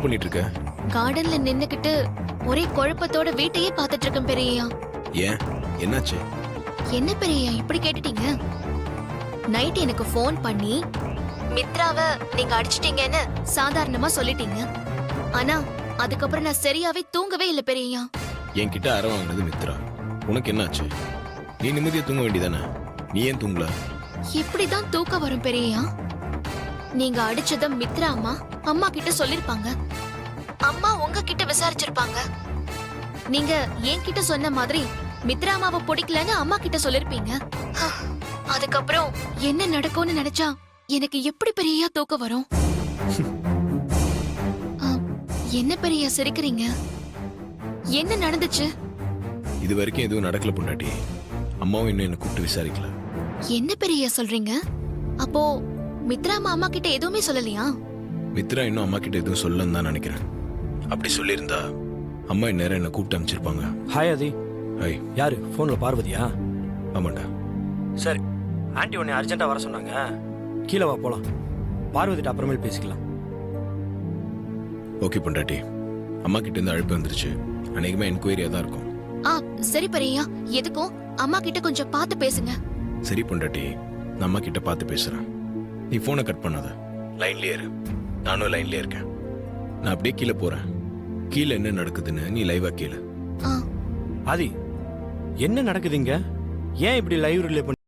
பண்ணிட்டு இருக்க? கார்டன்ல நின்னுக்கிட்டு ஒரே குழப்பத்தோட வீட்டையே பார்த்துட்டு இருக்கேன் பெரியய்யா. ஏன், என்னாச்சு? என்ன பெரியய்யா இப்படி கேட்டுட்டீங்க? நைட் எனக்கு ஃபோன் பண்ணி மித்ராவை நீங்க அடிச்சிட்டீங்கன்னு சாதாரணமா சொல்லிட்டீங்க. ஆனா அதுக்கப்புறம் நான் சரியாவே தூங்கவே இல்ல பெரியய்யா. என்கிட்ட அற வாங்கினது மித்ரா. உனக்கு என்னாச்சு? நீ நிம்மதியா தூங்க வேண்டியதானே? நீ ஏன் தூங்கல? இப்படிதான் தூக்கம் வரும் பெரியய்யா. நீங்க அடிச்சத மித்ரா அம்மா கிட்ட சொல்லிருப்பாங்க. அம்மா உங்ககிட்ட விசாரிச்சிருப்பாங்க. நீங்க என்கிட்ட சொன்ன மாதிரி மித்ரா அம்மாவை பிடிக்கலன்னு அம்மா கிட்ட சொல்லிருப்பீங்க. அதுக்கப்புறம் என்ன நடக்கும்னு நினைச்சா எனக்கு எப்படி பெரியய்யா தூக்கம் வரும்? என்ன பெரியய்யா சிரிக்கிறீங்க? என்ன நடந்துச்சு? இது வரைக்கும் எதுவும் நடக்கல பொண்டாட்டி. அம்மாவும் இன்னும் என்ன கூப்பிட்டு விசாரிக்கல. என்ன பெரியய்யா சொல்றீங்க? அப்போ மித்ரா அம்மா கிட்ட எதுவுமே சொல்லலையா? மித்ரா இன்னும் அம்மா கிட்ட எதுவும் சொல்லலன்னு தான் நினைக்கிறேன். அப்படி சொல்லியிருந்தா அம்மா இந்நேரம் என்ன கூப்பிட்டு அமைச்சிருப்பாங்க. ஹாய் ஆதி. ஹாய். யாரு ஃபோனில் பார்வதியா? ஆமாண்டா. சரி, ஆண்டி உன்னை அர்ஜென்ட்டாக வர சொன்னாங்க. கீழே வா போகலாம். பார்வதிட்ட அப்புறமேல் பேசிக்கலாம். ஓகே பொண்டாட்டி. அம்மா கிட்ட இருந்து அழைப்பு வந்துருச்சு. அநேகமா என்கொயரியா தான் இருக்கும். சரி பெரியய்யா, எதுக்கும் அம்மா கிட்ட கொஞ்சம் பார்த்து பேசுங்க. சரி பொண்டாட்டி, நான் அம்மா கிட்ட பார்த்து பேசுறேன். நீ போனை கட் பண்ணாத, லைன்லயே இரு. நானும் லைன்லயே இருக்கேன். நான் அப்படியே கீழே போறேன். கீழே என்ன நடக்குதுன்னு நீ லைவா கேளு. ஆதி, என்ன நடக்குதுங்க? ஏன் இப்படி லைவ் ரிலே பண்ணி?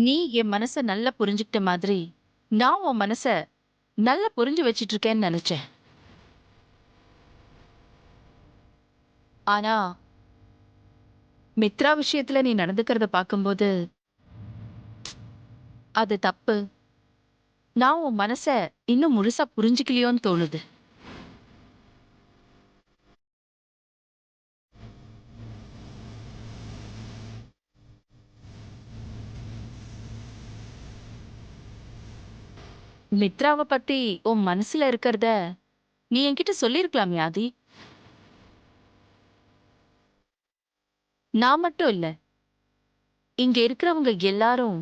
நீ என் மனச நல்லா புரிஞ்சுக்கிட்ட மாதிரி நான் உன் மனச நல்லா புரிஞ்சு வச்சிட்டு இருக்கேன்னு நினைச்சேன். ஆனா மித்ரா விஷயத்துல நீ நடந்துக்கிறத பார்க்கும்போது அது தப்பு. நான் உன் மனச இன்னும் முழுசா புரிஞ்சுக்கலையோன்னு தோணுது. மித்ராவை பத்தி உன் மனசுல இருக்கிறத நீ என்கிட்ட சொல்லிருக்கலாமே ஆதி. நான் மட்டும் இல்ல, இங்க இருக்கிறவங்க எல்லாரும்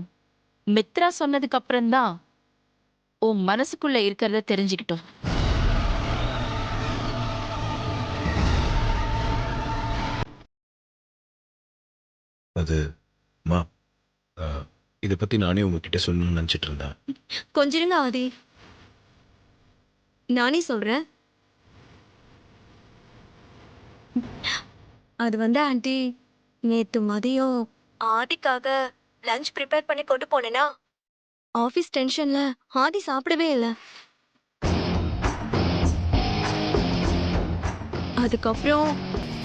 மித்ரா சொன்னதுக்கு அப்புறம்தான் உன் மனசுக்குள்ள இருக்கிறத தெரிஞ்சுக்கிட்டோம். அது மா, இதை பத்தி நானே உங்ககிட்ட சொல்லணும்னு நினைச்சிட்டு இருந்தேன். கொஞ்சிருங்க ஆதி, நானே சொல்றேன். அது ஆண்டி, நேத்து மதியம் ஆதிக்காக லஞ்ச் ப்ரிப்பேர் பண்ணி கொண்டு போனேனா, ஆபீஸ் டென்ஷன்ல ஆதி சாப்பிடவே இல்லை. அதுக்கப்புறம்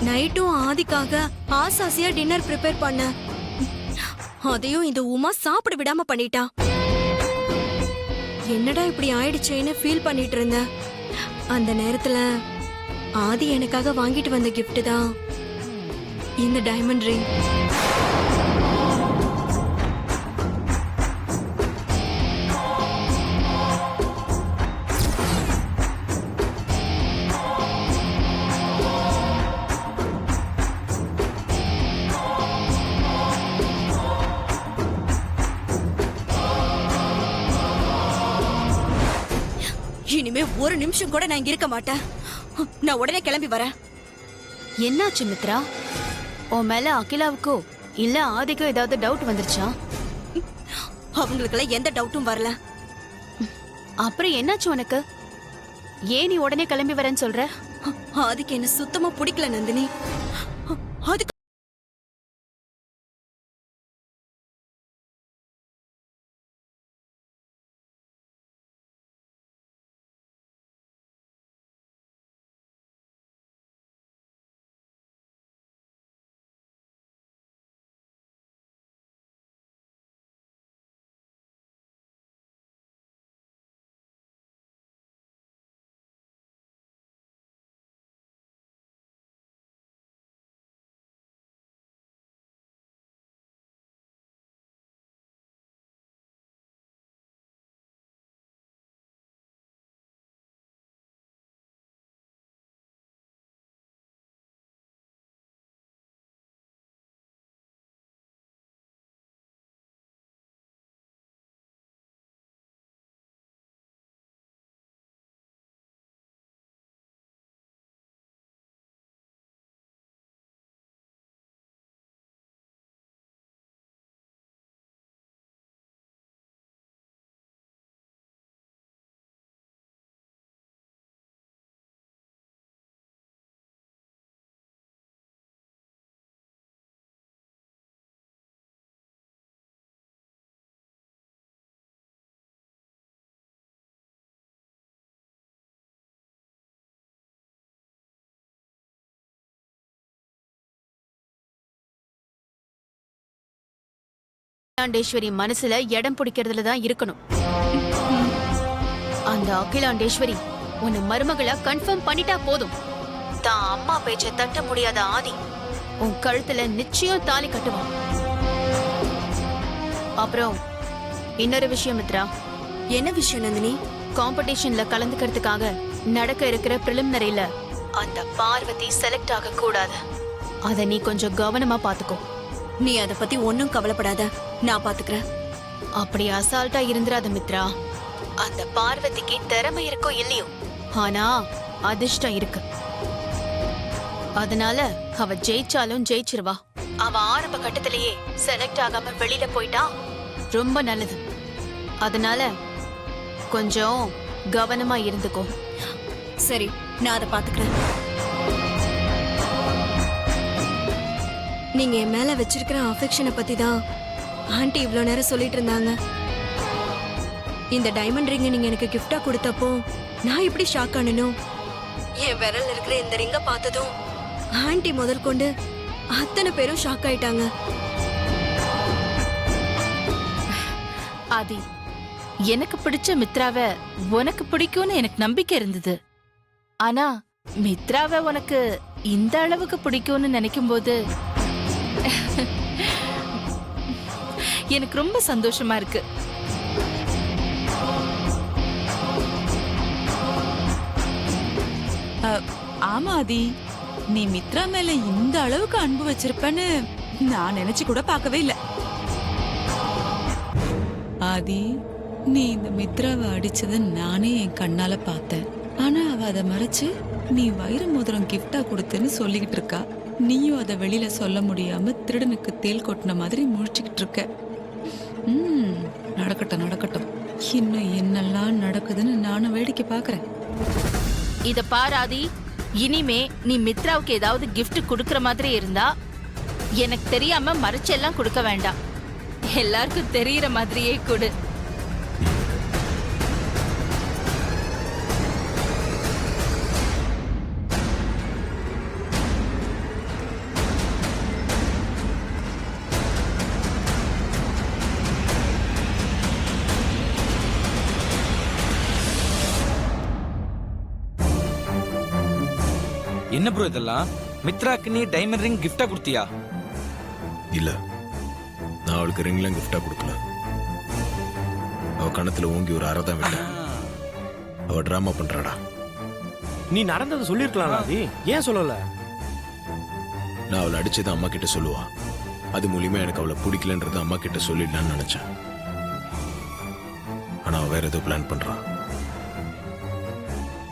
நைட்டும் ஆதிக்காக ஆசாசியா டின்னர் ப்ரிப்பேர் பண்ண, அதையும் இந்த உமா சாப்பிட விடாம பண்ணிட்டா. என்னடா இப்படி ஆயிடுச்சேன்னு ஃபீல் பண்ணிட்டு இருந்தேன். அந்த நேரத்துல ஆதி எனக்காக வாங்கிட்டு வந்த கிஃப்ட் தான் இந்த டைமண்ட் ரிங். இனிமே ஒரு நிமிஷம் கூட நான் இங்க இருக்க மாட்டேன். நான் உடனே கிளம்பி வரேன். என்னாச்சு மித்ரா? உன் மேல அகிலாவுக்கோ இல்ல ஆதிக்கோ ஏதாவது டவுட் வந்துருச்சா? அவங்களுக்கெல்லாம் எந்த டவுட்டும் வரல. அப்புறம் என்னாச்சு உனக்கு? ஏன் நீ உடனே கிளம்பி வரேன்னு சொல்ற? அதுக்கு என்ன சுத்தமா பிடிக்கல நந்தினி. அதுக்கு அகிலாண்டேஸ்வரி மனசுல இடம் பிடிக்கிறதுல தான் இருக்கணும். அந்த அகிலாண்டேஸ்வரி உன்னை மருமகளா கன்ஃபார்ம் பண்ணிட்டா போதும். தான் அம்மா பேச்ச தட்ட முடியாத ஆதி உன் கழுத்துல நிச்சயம் தாலி கட்டுவான். அப்புறம் இன்னொரு விஷயம் மித்ரா, என்ன விஷயம் நந்தினி? காம்படிஷன்ல கலந்துக்கிறதுக்காக நடக்க இருக்கிற பிரிலிமினரியில அந்த பார்வதி செலக்ட் ஆக கூடாது. அத நீ கொஞ்சம் கவனமா பாத்துக்கோ. நீ அத பத்தி ஒன்னும் கவலைப்படாத, நான் பாத்துக்கிறேன். அப்படி அசால்ட்டா இருந்துராத மித்ரா. அந்த பார்வதிக்கு திறமை இருக்கோ இல்லையோ, ஆனா அதிர்ஷ்டம் இருக்கு. அதனால அவ ஜெயிச்சாலும் ஜெயிச்சிருவா. அவ ஆரம்ப கட்டத்திலேயே செலக்ட் ஆகாம வெளியில போயிட்டா ரொம்ப நல்லது. அதனால கொஞ்சம் கவனமா இருந்துக்கோ. சரி, நான் அதை பாத்துக்கிறேன். நீங்க என் மேல வச்சிருக்கிற அஃபெக்ஷனை பத்தி தான் ஆண்டி இவ்வளவு நேரம் சொல்லிட்டு இருந்தாங்க. இந்த டைமண்ட் ரிங்க நீங்க எனக்கு கிஃப்டா கொடுத்தப்போ நான் இப்படி ஷாக் ஆனனும், என் விரல்ல இருக்கிற இந்த ரிங்க பார்த்ததும் ஆண்டி முதற்கொண்டு அத்தனை பேரும் ஷாக் ஆயிட்டாங்க. ஆதி, எனக்கு பிடிச்ச மித்ராவை உனக்கு பிடிக்கும்னு எனக்கு நம்பிக்கை இருந்தது. ஆனா மித்ராவை உனக்கு இந்த அளவுக்கு பிடிக்கும்னு நினைக்கும் போது எனக்கு ரொம்ப சந்தோஷமா இருக்கு. ஆமா ஆதி, நீ மித்ரா மேல இந்த அளவுக்கு அன்பு வச்சிருப்பேன்னு நான் நினைச்சு கூட பார்க்கவே இல்ல. ஆதி, நீ இந்த மித்ராவை அடிச்சத நானே என் கண்ணால பார்த்தேன். ஆனா அவ அதை மறைச்சு நீ வைர மோதிரம் கிஃப்டா கொடுத்தேன்னு சொல்லிக்கிட்டு இருக்கா. நீயும் அதை வெளியில சொல்ல முடியாம திருடனுக்கு தேல் கொட்டின மாதிரி முழிச்சுக்கிட்டு இருக்க. நடக்கட்டும் நடக்கட்டும், இன்னும் என்னெல்லாம் நடக்குதுன்னு நானும் வேடிக்கை பாக்குறேன். இத பாராதி, இனிமே நீ மித்ராவுக்கு ஏதாவது கிஃப்ட் கொடுக்கற மாதிரி இருந்தா எனக்கு தெரியாம மறைச்செல்லாம் கொடுக்க வேண்டாம். எல்லாருக்கும் தெரியற மாதிரியே கொடு. என்ன ப்ரோ இதெல்லாம்? மித்ராக்கு நீ டைமண்ட் ரிங் கிஃப்டா கொடுத்தியா? இல்ல, நான் அவளுக்கு ரிங்லாம் கிஃப்டா கொடுக்கல. அவ கணத்துல ஓங்கி ஒரு அரை தான் விட்டேன். அவ டிராமா பண்றாடா. நீ நடந்ததை சொல்லிருக்கலாம் ஆதி, ஏன் சொல்லல? நான் அவளை அடிச்சதை அம்மா கிட்ட சொல்லுவா. அது மூலியமா எனக்கு அவளை பிடிக்கலன்றத அம்மா கிட்ட சொல்லிடலான்னு நினைச்சேன். ஆனா அவ வேற ஏதோ பிளான் பண்றான்.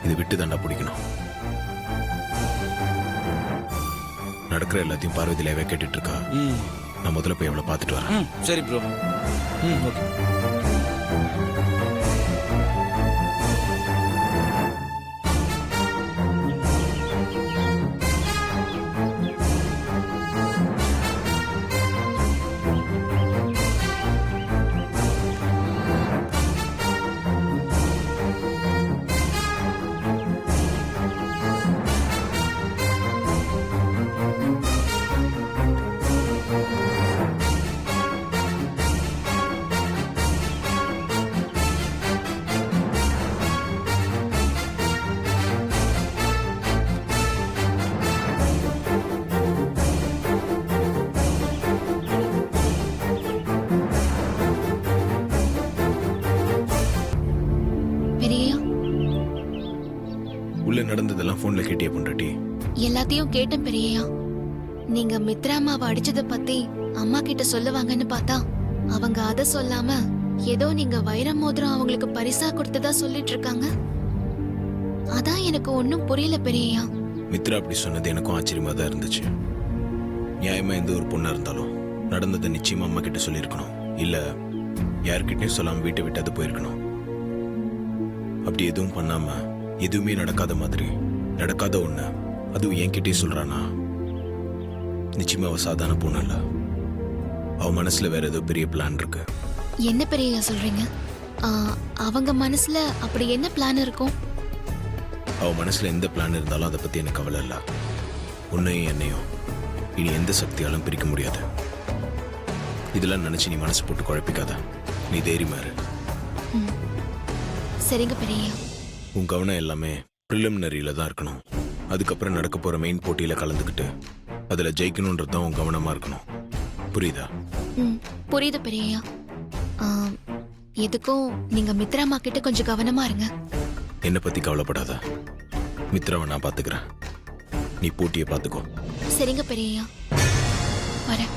இது விட்டு தாண்டா பிடிக்கணும். நடக்கிற எல்லாத்தையும் பார்வதியிலவே கேட்டுட்டு இருக்கா. ம் நான் முதல்ல போய் அவளை பார்த்துட்டு வரேன். ம் சரி ப்ரோ. ம் ஓகே. பெரியயா, உள்ள நடந்ததெல்லாம் போன்ல கேட்டியே பொண்டாட்டி? எல்லாத்தையும் கேட்டேன் பெரியயா. நீங்க மித்ரா அம்மாவை அடிச்சத பத்தி அம்மா கிட்ட சொல்லுவாங்கன்னு பார்த்தா அவங்க அத சொல்லாம ஏதோ நீங்க வைர மோதிரம் அவங்களுக்கு பரிசா கொடுத்ததா சொல்லிட்டு இருக்காங்க. அதான் எனக்கு ஒன்னும் புரியல பெரியயா. மித்ரா அப்படி சொன்னது எனக்கும் ஆச்சரியமா தான் இருந்துச்சு. நியாயமா எந்த ஒரு பொண்ணா இருந்தாலும் நடந்ததை நிச்சயமா அம்மா கிட்ட சொல்லியிருக்கணும். இல்ல யார்கிட்டயும் சொல்லாம வீட்டை விட்டு போயிருக்கணும். அப்படி எதுவும் பண்ணாம எதுவுமே நடக்காத மாதிரி நடக்காத ஒண்ணு அதுவும் என்கிட்டயே சொல்றானா, நிச்சயமா அவ சாதாரண பொண்ணு இல்ல. அவ மனசுல வேற ஏதோ பெரிய பிளான் இருக்கு. என்ன பெரியயா சொல்றீங்க? அவங்க மனசுல அப்படி என்ன பிளான் இருக்கும்? அவ மனசுல எந்த பிளான் இருந்தாலும் அதை பத்தி எனக்கு கவலை இல்ல. உன்னையும் என்னையும் இனி எந்த சக்தியாலும் பிரிக்க முடியாது. இதெல்லாம் நினைச்சு நீ மனசு போட்டு குழப்பிக்காத. நீ தைரியமா இரு. சரிங்க பெரியயா. உன் கவனம் எல்லாமே ப்ரிலிமினரியில தான் இருக்கணும். அதுக்கப்புறம் நடக்க போற மெயின் போட்டியில கலந்துக்கிட்டு அதுல ஜெயிக்கணும்ன்றதுதான் உன் கவனமா இருக்கணும். புரியுதா? புரியுது பெரியயா. எதுக்கும் நீங்க மித்ரா அம்மா கிட்ட கொஞ்சம் கவனமா இருங்க. என்னை பத்தி கவலைப்படாத. மித்ராவை நான் பாத்துக்கிறேன். நீ போட்டியை பாத்துக்கோ. சரிங்க பெரியயா, வரேன்.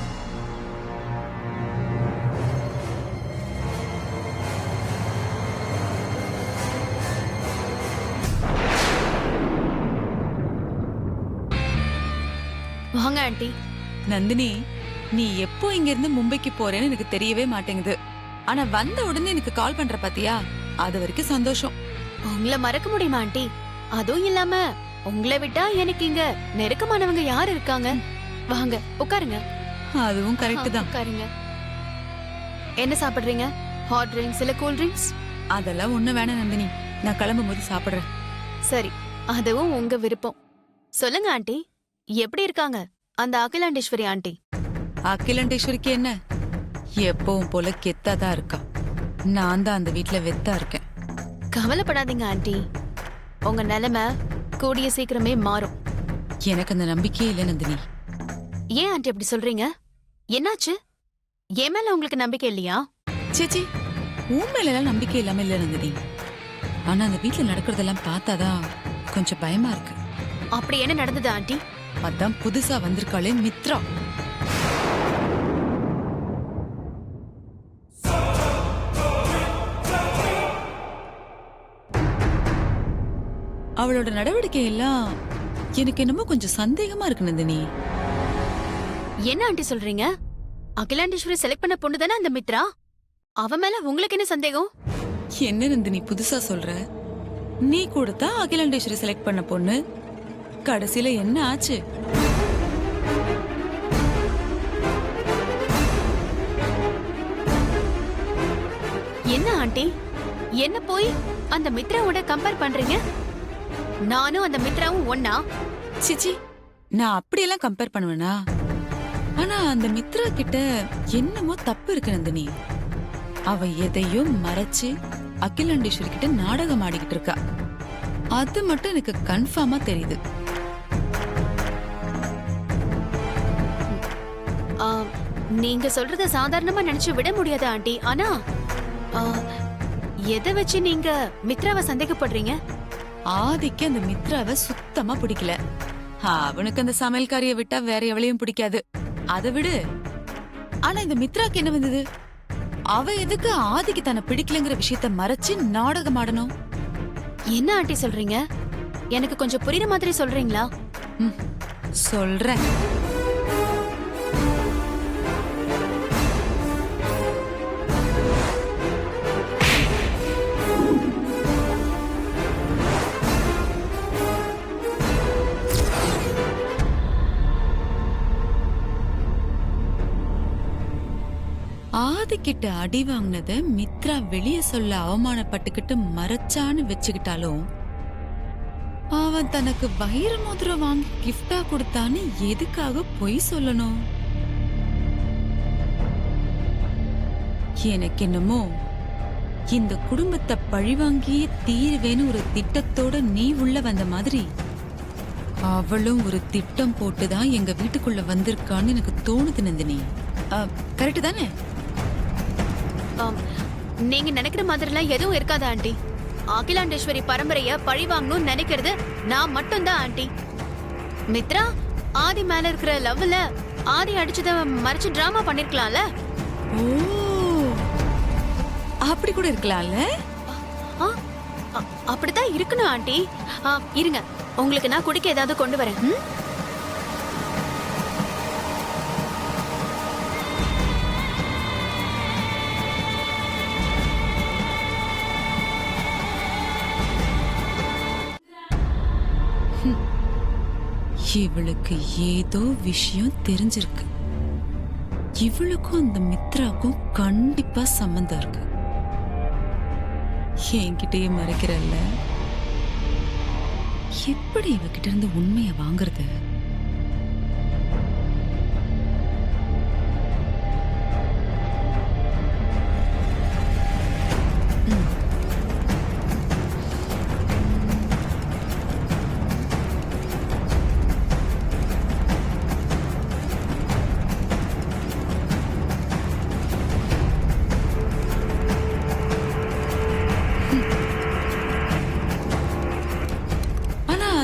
வாங்க ஆண்டி. நந்தினி, நீ எப்போ இங்க இருந்து மும்பைக்கு போறேன்னு எனக்கு தெரியவே மாட்டேங்குது. ஆனா வந்த உடனே எனக்கு கால் பண்ற பாத்தியா, அது வரைக்கும் சந்தோஷம். உங்களை மறக்க முடியுமா ஆண்டி? அதுவும் இல்லாம உங்களை விட்டா எனக்கு இங்க நெருக்கமானவங்க யாரு இருக்காங்க? வாங்க உட்காருங்க. அதுவும் கரெக்ட் தான். உட்காருங்க. என்ன சாப்பிடுறீங்க? ஹாட் ட்ரிங்க்ஸ் இல்ல கூல் ட்ரிங்க்ஸ்? அதெல்லாம் ஒண்ணு வேணாம் நந்தினி, நான் கிளம்பும் போது சாப்பிடுறேன். சரி, அதுவும் உங்க விருப்பம். சொல்லுங்க ஆண்டி, எப்படி இருக்காங்க அந்த அகிலாண்டேஸ்வரி ஆண்டி? அகிலாண்டேஸ்வரிக்கு என்ன, எப்பவும் போல கெத்தாதான் இருக்கா. நான் தான் அந்த வீட்ல வெத்தா இருக்கேன். கவலைப்படாதீங்க ஆண்டி, உங்க நிலைமை கூடிய சீக்கிரமே மாறும். எனக்கு அந்த நம்பிக்கையே இல்லை நந்தினி. ஏன் ஆண்டி அப்படி சொல்றீங்க? என்னாச்சு? என் மேல உங்களுக்கு நம்பிக்கை இல்லையா? சேச்சி, உன் மேல எல்லாம் நம்பிக்கை இல்லாம இல்ல நந்தினி. ஆனா அந்த வீட்ல நடக்கிறதெல்லாம் பார்த்தாதான் கொஞ்சம் பயமா இருக்கு. அப்படி என்ன நடந்தது ஆண்டி? அதான் புதுசா வந்திருக்காளே மித்ரா. அவளோட நடவடிக்கை எல்லாம் எனக்கு என்னமோ கொஞ்சம் சந்தேகமா இருக்கு நந்தினி. என்ன ஆண்டி சொல்றீங்க? அகிலாண்டேஸ்வரி செலக்ட் பண்ண பொண்ணு தானே அந்த மித்ரா? அவ மேல உங்களுக்கு என்ன சந்தேகம்? என்ன நந்தினி புதுசா சொல்ற? நீ கூட தான் அகிலாண்டேஸ்வரி செலக்ட் பண்ண பொண்ணு. கடைசியில என்ன ஆச்சு? என்ன ஆண்டி, என்ன போய் அந்த மித்ராவோட கம்பேர் பண்றீங்க? நானும் அந்த மித்ராவும் ஒன்னா? சிச்சி, நான் அப்படியெல்லாம் கம்பேர் பண்ணுவேனா? ஆனா அந்த மித்ரா கிட்ட என்னமோ தப்பு இருக்கு நந்தினி. அவ எதையும் மறைச்சு அகிலாண்டேஸ்வரி கிட்ட நாடகம் ஆடிக்கிட்டு இருக்கா. அது மட்டும் எனக்கு கன்ஃபார்மா தெரியுது. நீங்க சொல்றத சாதாரணமா நினைச்சு விட முடியாது ஆண்டி. ஆனா எதை வச்சு நீங்க மித்ராவை சந்தேகப்படுறீங்க? ஆதிக்கு அந்த மித்ராவை சுத்தமா பிடிக்கல. அவனுக்கு அந்த சமையல்காரிய விட்டா வேற எவளையும் பிடிக்காது. அதை விடு. ஆனா இந்த மித்ராக்கு என்ன வந்தது? அவ எதுக்கு ஆதிக்கு தன்னை பிடிக்கலங்கிற விஷயத்த மறைச்சு நாடகம் ஆடணும்? என்ன ஆண்டி சொல்றீங்க? எனக்கு கொஞ்சம் புரியுற மாதிரி சொல்றீங்களா? சொல்றேன். ஆதிக்கிட்ட அடி வாங்கினத மித்ரா வெளிய சொல்ல அவமானப்பட்டுக்கிட்டு மறைச்சான்னு வச்சுக்கிட்டாலும் அவன் தனக்கு வைர மோதிரம் வாங்கி கிஃப்டா கொடுத்தான்னு எதுக்காக பொய் சொல்லணும்? எனக்கு என்னமோ இந்த குடும்பத்தை பழிவாங்கியே தீருவேன்னு ஒரு திட்டத்தோட நீ உள்ள வந்த மாதிரி அவளும் ஒரு திட்டம் போட்டுதான் எங்க வீட்டுக்குள்ள வந்திருக்கான்னு எனக்கு தோணுது நந்தினி. கரெக்ட் தானே? நீங்க நினைக்கிற மாதிரிலாம் எதுவும் இருக்காது ஆண்டி. அகிலாண்டேஸ்வரி பரம்பரைய பழி வாங்கணும்னு நினைக்கிறது நான் மட்டும்தான் ஆண்டி. மித்ரா ஆதி மேல இருக்கிற லவ்ல ஆதி அடிச்சத மறைச்சு டிராமா பண்ணிருக்கலாம்ல. ஓ, அப்படி கூட இருக்கலாம்ல. அப்படித்தான் இருக்கணும் ஆண்டி. இருங்க, உங்களுக்கு நான் குடிக்க ஏதாவது கொண்டு வரேன். இவளுக்கு ஏதோ விஷயம் தெரிஞ்சிருக்கு. இவளுக்கும் அந்த மித்ராக்கும் கண்டிப்பா சம்பந்தம் இருக்கு. என்கிட்டயே மறைக்கிறல்ல, எப்படி இவகிட்ட இருந்து உண்மையை வாங்குறது?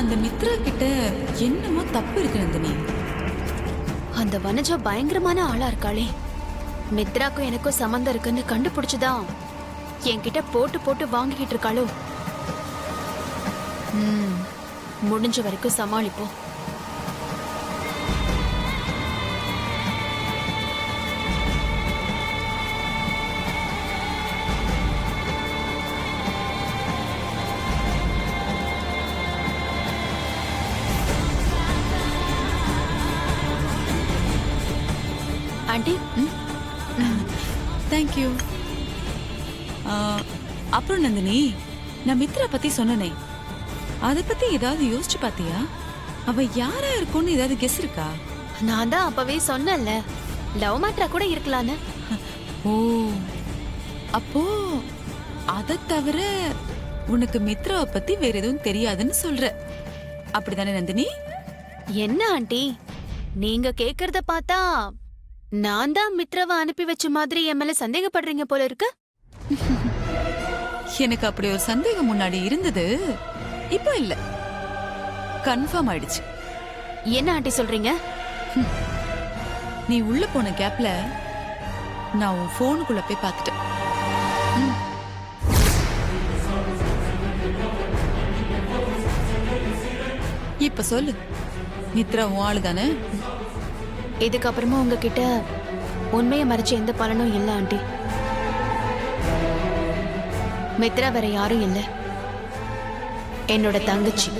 அந்த மித்ரா கிட்ட என்னமோ தப்பு இருக்கு நந்தினி. அந்த வனஜா பயங்கரமான ஆளா இருக்காளே. மித்ராக்கும் எனக்கும் சம்பந்தம் இருக்குன்னு கண்டுபிடிச்சுதான் என்கிட்ட போட்டு போட்டு வாங்கிக்கிட்டு இருக்காளோ. முடிஞ்ச வரைக்கும் சமாளிப்போம். Aunty, thank you. அப்புறம் நந்தினி, நான் மித்ரா பத்தி சொன்னனே, அத பத்தி ஏதாவது யோசிச்சு பாத்தியா? அவ யாரா இருக்கும்னு ஏதாவது கெஸ் இருக்கா? நான் தான் அப்பவே சொன்னேன்ல, லவ் மேட்டரா கூட இருக்கலான்னு. ஓ, அப்போ அத தவிர உனக்கு மித்ராவை பத்தி வேற எதுவும் தெரியாதுன்னு சொல்ற, அப்படிதானே நந்தினி? என்ன ஆண்டி, நீங்க கேக்குறத பார்த்தா நான் தான் மித்ராவை அனுப்பி வச்ச மாதிரி என் மேல சந்தேகப்படுறீங்க போல இருக்கு. எனக்கு அப்படி ஒரு சந்தேகம் முன்னாடி இருந்தது, இப்போ இல்ல, கன்ஃபார்ம் ஆயிடுச்சு. என்ன ஆண்டி சொல்றீங்க? நீ உள்ள போன கேப்ல நான் உன் போனுக்குள்ள போய் பார்த்துட்டேன். இப்ப சொல்லு, மித்ரா உன் ஆளு தானே? இதுக்கப்புறமா உங்ககிட்ட உண்மையை மறைச்ச எந்த பலனும் இல்ல ஆண்டி. மித்ரா வேற யாரும் இல்ல, என்னோட தங்கச்சி.